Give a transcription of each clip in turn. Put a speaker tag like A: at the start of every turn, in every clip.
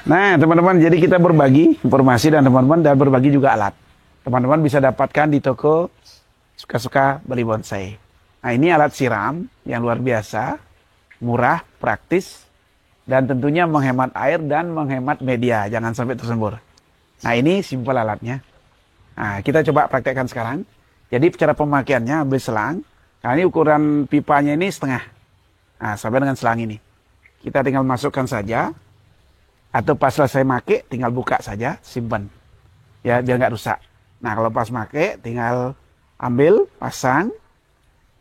A: Nah, teman-teman, jadi kita berbagi informasi dan berbagi juga alat. Teman-teman bisa dapatkan di toko Suka-Suka Bali Bonsai. Nah, ini alat siram yang luar biasa, murah, praktis, dan tentunya menghemat air dan menghemat media. Jangan sampai tersembur. Nah, ini simpel alatnya. Nah, kita coba praktekkan sekarang. Jadi cara pemakaiannya ambil selang. Nah, ini ukuran pipanya ini setengah. Nah, sampai dengan selang ini. Kita tinggal masukkan saja. Atau pas selesai make, tinggal buka saja, simpan. Ya, biar nggak rusak. Nah, kalau pas make, tinggal ambil, pasang.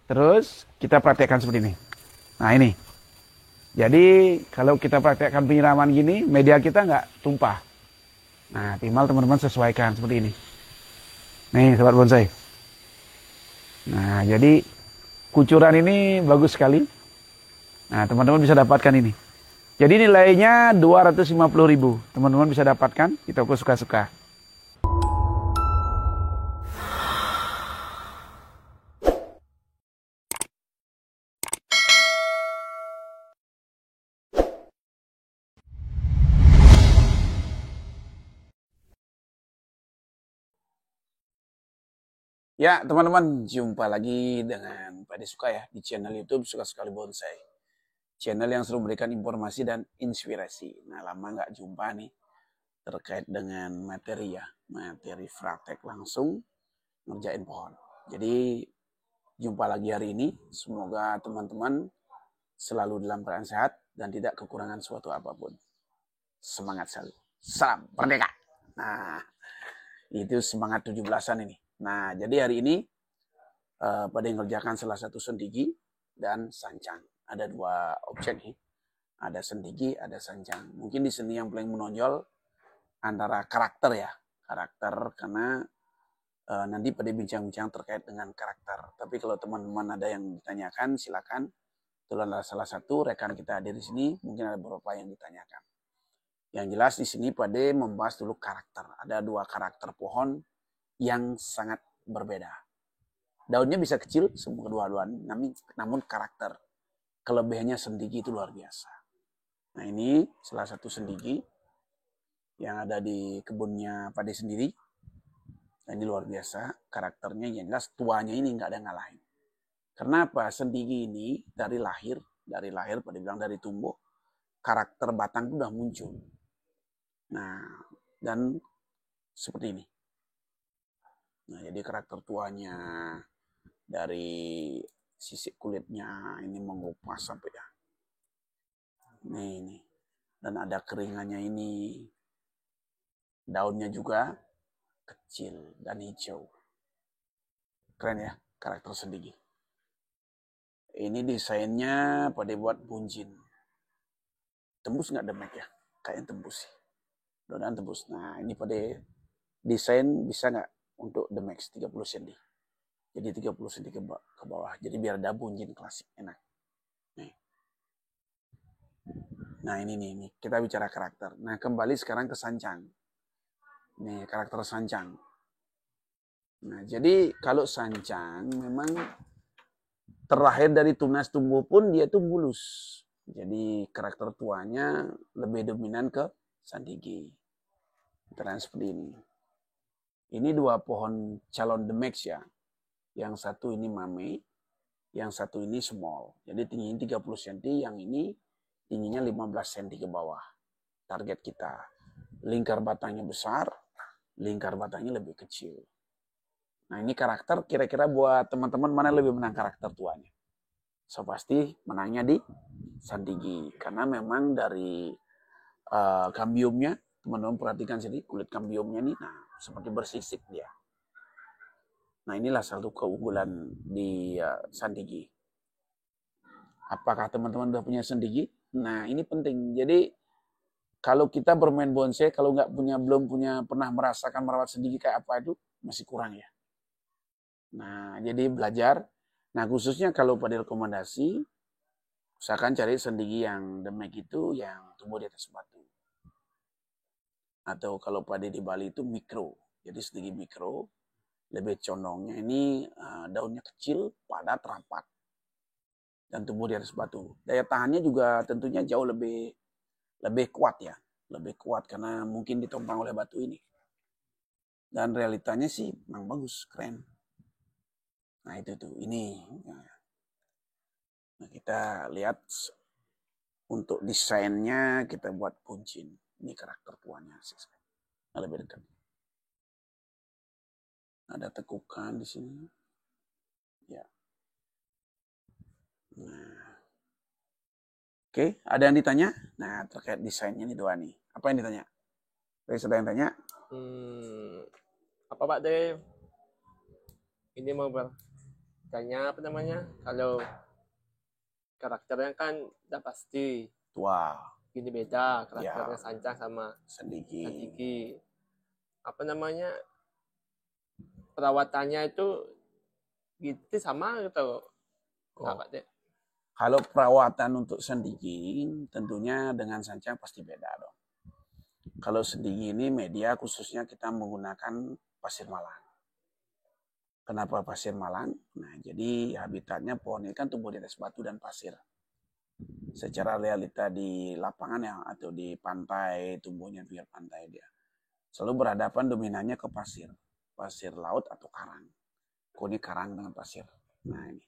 A: Terus kita praktekkan seperti ini. Nah, ini. Jadi, kalau kita praktekkan penyiraman gini, media kita nggak tumpah. Nah, tinggal teman-teman sesuaikan seperti ini. Nih, sobat bonsai. Nah, jadi kucuran ini bagus sekali. Nah, teman-teman bisa dapatkan ini. Jadi nilainya 250.000. Teman-teman bisa dapatkan di toko Suka-Suka. Ya, teman-teman, jumpa lagi dengan Pak Suka ya di channel YouTube Suka Sekali Bonsai. Channel yang selalu memberikan informasi dan inspirasi. Nah, lama nggak jumpa nih terkait dengan materi ya, materi praktek langsung ngerjain pohon. Jadi jumpa lagi hari ini. Semoga teman-teman selalu dalam keadaan sehat dan tidak kekurangan suatu apapun. Semangat selalu. Salam Merdeka. Nah, itu semangat 17-an ini. Nah, jadi hari ini pada mengerjakan salah satu sendigi dan sancang. Ada dua objek nih. Ada sendigi, ada sancang. Mungkin di sini yang paling menonjol antara karakter ya. Karakter karena nanti pada bincang-bincang terkait dengan karakter. Tapi kalau teman-teman ada yang ditanyakan, silakan. Itu adalah salah satu rekan kita hadir di sini. Mungkin ada beberapa yang ditanyakan. Yang jelas di sini pada membahas dulu karakter. Ada dua karakter pohon yang sangat berbeda. Daunnya bisa kecil, semua kedua-duanya, namun karakter kelebihannya sendigi itu luar biasa. Nah, ini salah satu sendigi yang ada di kebunnya Pade sendiri. Nah, ini luar biasa karakternya, yang jelas tuanya ini nggak ada ngalahin. Kenapa? Sendigi ini dari lahir Pade bilang dari tumbuh, karakter batang itu udah muncul. Nah, dan seperti ini. Nah, jadi karakter tuanya dari sisik kulitnya ini mengupas sampai ya. Ini. Dan ada keringannya ini. Daunnya juga kecil dan hijau. Keren ya, karakter sendiri. Ini desainnya pada buat bunjin. Tembus nggak demek ya? Kayaknya tembus sih. Mudah-mudahan tembus. Nah, ini pada desain bisa nggak untuk demek 30 cm. Jadi 30 cm ke bawah. Jadi biar ada bunjin klasik, enak. Nih. Nah, ini nih. Kita bicara karakter. Nah, kembali sekarang ke sancang. Nih, karakter sancang. Nah, jadi kalau sancang memang terlahir dari tunas tumbuh pun dia tuh mulus. Jadi karakter tuanya lebih dominan ke sandigi. Terang seperti ini. Ini dua pohon calon demex ya. Yang satu ini mame, yang satu ini small. Jadi tingginya 30 cm, yang ini tingginya 15 cm ke bawah. Target kita. Lingkar batangnya besar, lingkar batangnya lebih kecil. Nah, ini karakter kira-kira buat teman-teman mana lebih menang karakter tuanya. So pasti menangnya di sandigi. Karena memang dari kambiumnya, teman-teman perhatikan sini kulit kambiumnya nih, nah seperti bersisik dia. Nah, inilah satu keunggulan di sandigi. Apakah teman-teman sudah punya sandigi? Nah, ini penting. Jadi kalau kita bermain bonsai, kalau belum pernah merasakan merawat sendigi kayak apa itu masih kurang ya. Nah, jadi belajar. Nah, khususnya kalau pada rekomendasi, usahakan cari sendigi yang demek itu yang tumbuh di atas batu. Atau kalau pada di Bali itu mikro. Jadi sendigi mikro, lebih condongnya ini daunnya kecil, padat, rapat. Dan tumbuh di atas batu. Daya tahannya juga tentunya jauh lebih kuat ya. lebih kuat karena mungkin ditompang oleh batu ini. Dan realitanya sih memang bagus, keren. Nah itu tuh, ini. Nah, kita lihat untuk desainnya kita buat kuncin. Ini karakter tuannya. Nah, lebih dekat. Ada tekukan di sini. Ya. Nah. Oke, ada yang ditanya? Nah, terkait desainnya ini dua nih. Apa yang ditanya? Sudah yang tanya?
B: Apa Pak De? Ini mau bertanya apa namanya? Kalau karakternya kan udah pasti.
A: Tua.
B: Ini beda
A: Ya.
B: karakternya Sancang sama
A: Sandiki.
B: Sandiki. Apa namanya? Perawatannya itu gitu sama gitu. Enggak Pak De?
A: Kalau perawatan untuk Sandiki tentunya dengan Sancang pasti beda dong. Kalau Sandiki ini media khususnya kita menggunakan pasir malang. Kenapa pasir malang? Nah, jadi habitatnya pohon ini kan tumbuh di atas batu dan pasir. Secara realita di lapangan ya atau di pantai, tumbuhnya pinggir pantai dia. Selalu berhadapan dominannya ke pasir. Pasir laut atau karang. Ini karang dengan pasir. Nah ini.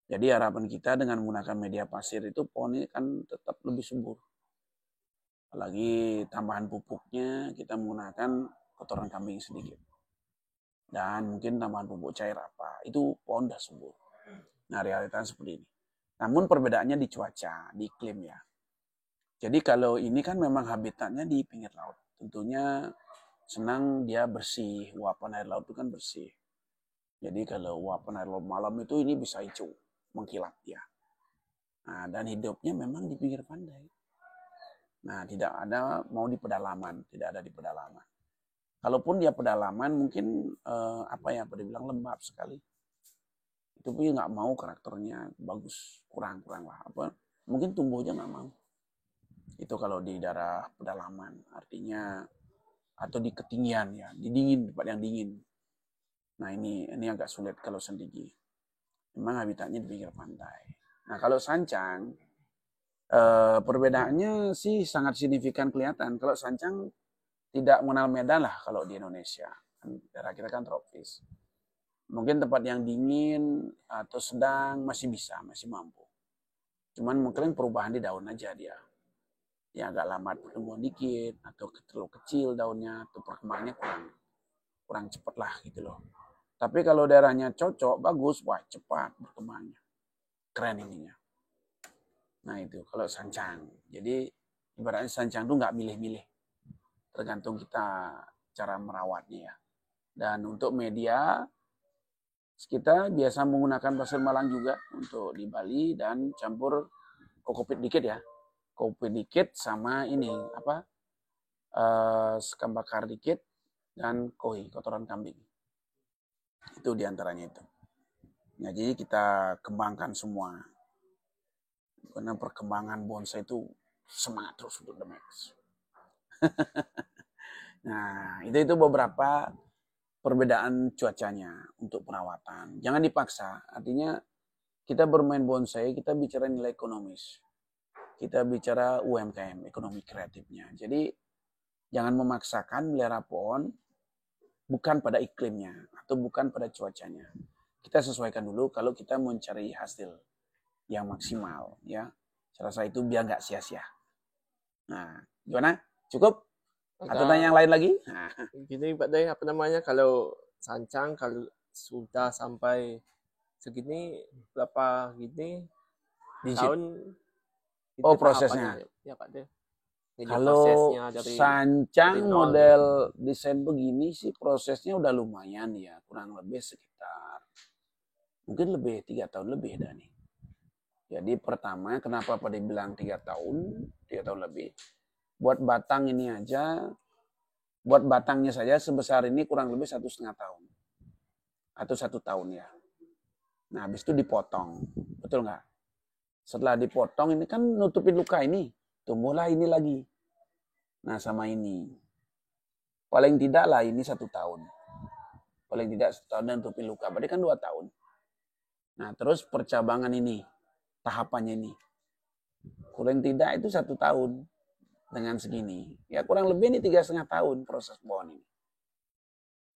A: Jadi harapan kita dengan menggunakan media pasir itu pohon ini kan tetap lebih subur. Apalagi tambahan pupuknya kita menggunakan kotoran kambing sedikit. Dan mungkin tambahan pupuk cair apa. Itu pohon dah subur. Nah realitanya seperti ini. Namun perbedaannya di cuaca, di iklim ya. Jadi kalau ini kan memang habitatnya di pinggir laut. Tentunya senang dia bersih. Uapan air laut itu kan bersih. Jadi kalau uapan air laut malam itu ini bisa hijau, mengkilat ya. Nah, dan hidupnya memang di pinggir pantai. Nah, tidak ada mau di pedalaman, tidak ada di pedalaman. Kalaupun dia pedalaman mungkin boleh bilang lembab sekali. Itu pun nggak mau karakternya bagus, kurang lah. Mungkin tumbuh aja nggak mau. Itu kalau di daerah pedalaman, artinya atau di ketinggian ya, di dingin, tempat yang dingin. Nah ini agak sulit kalau Sandiki. Memang habitatnya di pinggir pantai. Nah kalau Sancang, perbedaannya sih sangat signifikan kelihatan. Kalau Sancang tidak mengenal medan lah kalau di Indonesia. Daerah kita kan tropis. Mungkin tempat yang dingin atau sedang masih bisa, masih mampu. Cuman mungkin perubahan di daun aja dia. Ya agak lambat pertumbuhan dikit, atau terlalu kecil daunnya, atau perkembangannya kurang cepat lah gitu loh. Tapi kalau daerahnya cocok, bagus, wah cepat berkembangnya. Keren ininya. Nah itu kalau Sancang. Jadi ibaratnya Sancang itu nggak milih-milih. Tergantung kita cara merawatnya ya. Dan untuk media, kita biasa menggunakan pasir malang juga untuk di Bali dan campur kokopit dikit ya. Kokopit dikit sama ini sekam bakar dikit dan koi, kotoran kambing. Itu diantaranya itu. Nah, jadi kita kembangkan semua. Karena perkembangan bonsai itu semangat terus untuk the max. Nah, itu beberapa perbedaan cuacanya untuk perawatan. Jangan dipaksa. Artinya kita bermain bonsai, kita bicara nilai ekonomis. Kita bicara UMKM, ekonomi kreatifnya. Jadi jangan memaksakan melihara pohon bukan pada iklimnya atau bukan pada cuacanya. Kita sesuaikan dulu kalau kita mencari hasil yang maksimal ya. Saya rasa itu biar nggak sia-sia. Nah, gimana? Cukup? Atau tanya yang lain lagi? Nah.
B: Gini Pak Day, apa namanya kalau Sancang kalau sudah sampai segini berapa gini tahun?
A: Oh prosesnya.
B: Ya Pak Day.
A: Kalau Sancang model desain begini sih prosesnya udah lumayan ya, kurang lebih sekitar mungkin lebih 3 tahun lebih dah nih. Jadi pertama kenapa pada bilang 3 tahun lebih. Buat batang ini aja, buat batangnya saja sebesar ini kurang lebih 1,5 tahun. Atau 1 tahun ya. Nah habis itu dipotong, betul nggak? Setelah dipotong ini kan nutupin luka ini, tumbuhlah ini lagi. Nah sama ini. Paling tidak lah ini 1 tahun. Paling tidak 1 tahun dan nutupin luka, berarti kan 2 tahun. Nah terus percabangan ini, tahapannya ini. Paling tidak itu 1 tahun. dengan segini. Ya kurang lebih ini 3,5 tahun proses pohon ini.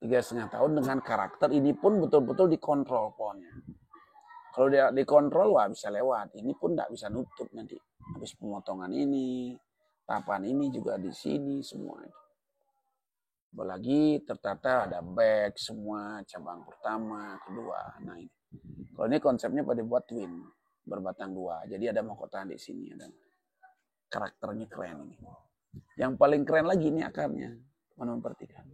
A: 3,5 tahun dengan karakter ini pun betul-betul dikontrol pohonnya. Kalau dia dikontrol, wah bisa lewat. Ini pun tidak bisa nutup nanti. Habis pemotongan ini, tahapan ini juga di sini semua. Apalagi tertata ada back semua, cabang pertama, kedua. Nah ini. Kalau ini konsepnya pada buat twin, berbatang dua. Jadi ada mahkota di sini. Ada karakternya keren ini. Yang paling keren lagi ini akarnya. Teman-teman perhatikan.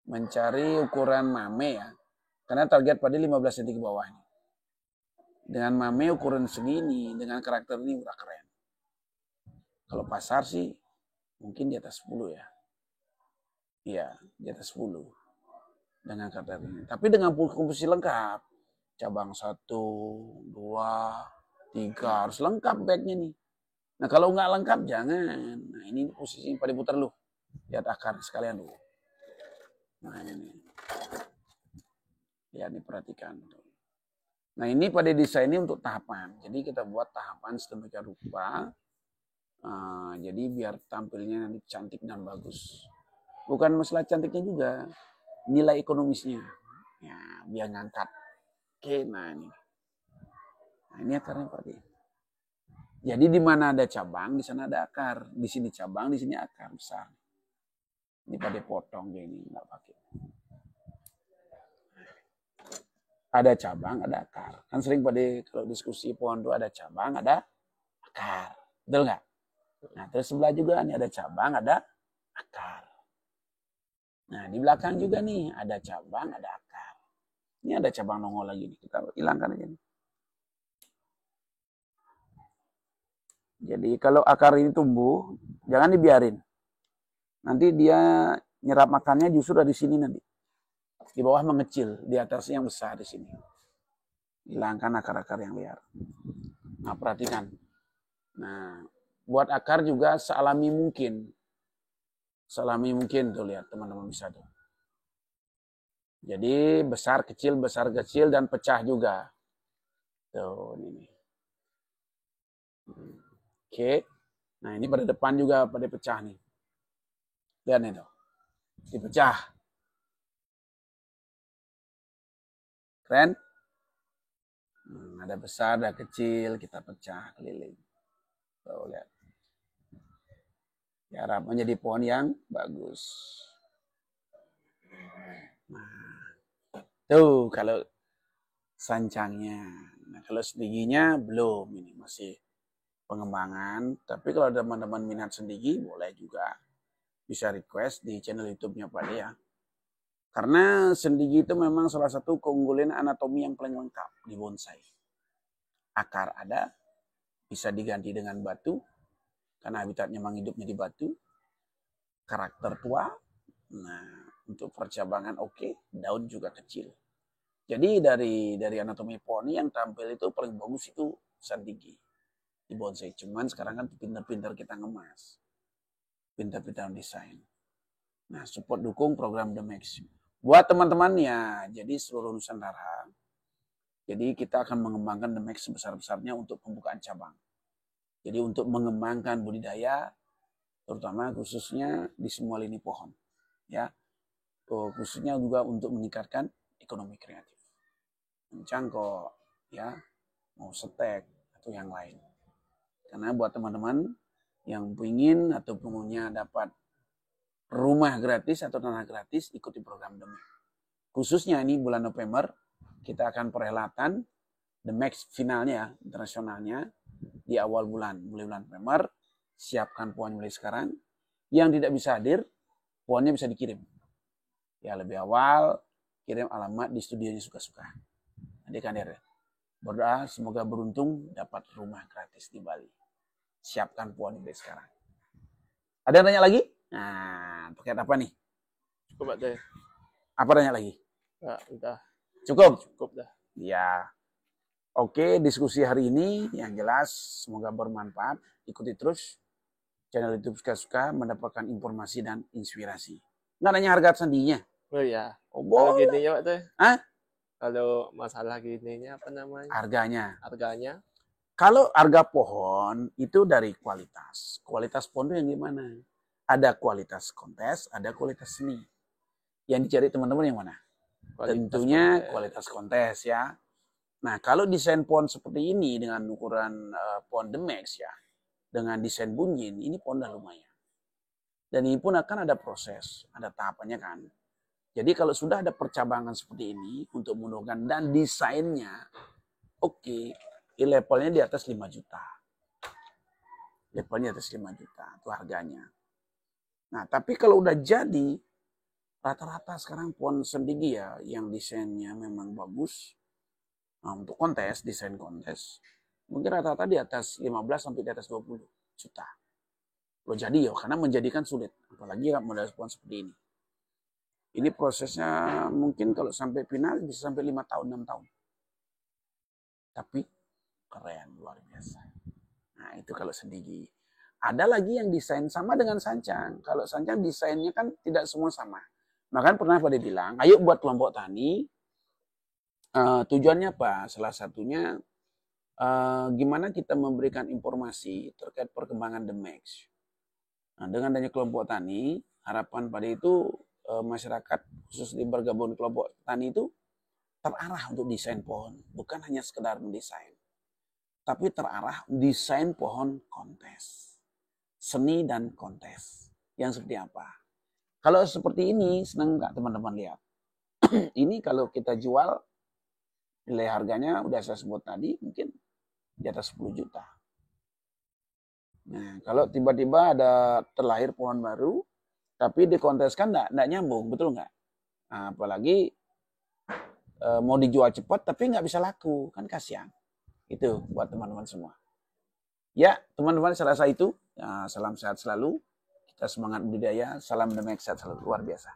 A: Mencari ukuran mame ya. Karena target pada 15 cm ke bawah ini. Dengan mame ukuran segini, dengan karakter ini udah keren. Kalau pasar sih mungkin di atas 10 ya. Iya, di atas 10. Dengan karakter ini. Tapi dengan komposisi lengkap. Cabang 1, 2, 3. Harus lengkap backnya nih. Nah kalau nggak lengkap jangan. Nah ini posisi pada putar lu. Lihat akar sekalian dulu. Nah ini. Ya diperhatikan. Nah ini pada desain ini untuk tahapan. Jadi kita buat tahapan sedemikian rupa. Jadi biar tampilnya nanti cantik dan bagus. Bukan masalah cantiknya juga. Nilai ekonomisnya. Ya biar ngangkat. Oke, nah ini. Nah ini akarnya Pak. Jadi di mana ada cabang, di sana ada akar. Di sini cabang, di sini akar besar. Ini pada potong gini, nggak pakai. Ada cabang, ada akar. Kan sering pada kalau diskusi pohon itu ada cabang, ada akar. Betul nggak? Nah, terus sebelah juga nih ada cabang, ada akar. Nah, di belakang juga nih ada cabang, ada akar. Ini ada cabang nongol lagi nih. Kita hilangkan aja nih. Jadi kalau akar ini tumbuh, jangan dibiarin. Nanti dia nyerap makannya justru dari sini nanti. Di bawah mengecil, di atasnya yang besar di sini. Hilangkan akar-akar yang liar. Nah, perhatikan. Nah, buat akar juga sealami mungkin. Sealami mungkin tuh lihat teman-teman bisa tuh. Jadi besar kecil dan pecah juga. Tuh ini. Oke. Nah, ini pada depan juga pada pecah nih. Lihat nih tuh. Dipecah. Keren? Ada besar, ada kecil, kita pecah keliling. Tuh, lihat. Ya, harap menjadi pohon yang bagus. Nah, tuh kalau sancangnya. Nah, kalau sendiginya belum, ini masih pengembangan. Tapi kalau teman-teman minat sendigi, boleh juga. Bisa request di channel YouTube-nya Pak ya. Karena sendigi itu memang salah satu keunggulan anatomi yang paling lengkap di bonsai. Akar ada, bisa diganti dengan batu, karena habitatnya memang hidupnya di batu. Karakter tua, nah untuk percabangan oke, daun juga kecil. Jadi dari anatomi pohon yang tampil itu paling bagus itu sendigi di bonsai. Cuman sekarang kan pintar-pintar kita ngemas, pintar-pintar desain. Nah support dukung program The Max. Buat teman-teman ya, jadi seluruh Nusantara, jadi kita akan mengembangkan The Max sebesar-besarnya untuk pembukaan cabang. Jadi untuk mengembangkan budidaya, terutama khususnya di semua lini pohon. Ya, khususnya juga untuk meningkatkan ekonomi kreatif. Mencangkok, ya, mau setek, atau yang lain. Karena buat teman-teman yang ingin atau punya dapat rumah gratis atau tanah gratis, ikuti program The Max. Khususnya ini bulan November, kita akan perhelatan The Max finalnya, internasionalnya, di awal bulan, mulai bulan November. Siapkan pohon mulai sekarang. Yang tidak bisa hadir, pohonnya bisa dikirim. Ya lebih awal, kirim alamat di studionya suka-suka. Nanti kan ya. Berdoa semoga beruntung dapat rumah gratis di Bali. Siapkan pohon mulai sekarang. Ada yang tanya lagi? Nah, terkait apa nih?
B: Cukup deh.
A: Apa tanya lagi?
B: Nah, udah.
A: Cukup?
B: Cukup dah.
A: Ya. Oke, diskusi hari ini yang jelas semoga bermanfaat. Ikuti terus channel YouTube suka-suka mendapatkan informasi dan inspirasi. Nggak nanya harga sendinya?
B: Oh iya.
A: Oh,
B: Kalau
A: boleh.
B: gininya Pak tuh.
A: Hah?
B: Kalau masalah gininya apa namanya?
A: Harganya.
B: Harganya
A: Kalau harga pohon itu dari kualitas. Kualitas pohon itu yang gimana? Ada kualitas kontes, ada kualitas seni. Yang dicari teman-teman yang mana? Tentunya kualitas kontes ya. Nah, kalau desain pohon seperti ini dengan ukuran pohon The Max ya, dengan desain bunyin, ini pohon udah lumayan. Dan ini pun akan ada proses, ada tahapannya kan. Jadi kalau sudah ada percabangan seperti ini untuk menurunkan dan desainnya, oke, levelnya di atas 5 juta. Levelnya di atas 5 juta, itu harganya. Nah, tapi kalau udah jadi, rata-rata sekarang pohon sendigi ya, yang desainnya memang bagus, nah, untuk kontes, desain kontes, mungkin rata-rata di atas 15 sampai di atas 20 juta. Lo jadi ya, karena menjadikan sulit. Apalagi model pohon seperti ini. Ini prosesnya mungkin kalau sampai final bisa sampai 5 tahun, 6 tahun. Tapi keren, luar biasa. Nah, itu kalau sendigi. Ada lagi yang desain sama dengan sancang. Kalau sancang desainnya kan tidak semua sama. Makanya pernah pada bilang, ayo buat kelompok tani. Tujuannya apa? Salah satunya gimana kita memberikan informasi terkait perkembangan The Max. Nah, dengan adanya kelompok tani, harapan pada itu masyarakat khusus di bergabung kelompok tani itu terarah untuk desain pohon, bukan hanya sekedar mendesain, tapi terarah desain pohon kontes, seni dan kontes. Yang seperti apa? Kalau seperti ini, senang nggak teman-teman lihat? Ini kalau kita jual, nilai harganya udah saya sebut tadi, mungkin di atas 10 juta. Nah, kalau tiba-tiba ada terlahir pohon baru, tapi dikonteskan nggak nyambung, betul nggak? Nah, apalagi mau dijual cepat, tapi nggak bisa laku, kan kasihan. Itu buat teman-teman semua. Ya, teman-teman, saya rasa itu. Salam sehat selalu. Kita semangat budidaya. Salam The Max sehat selalu. Luar biasa.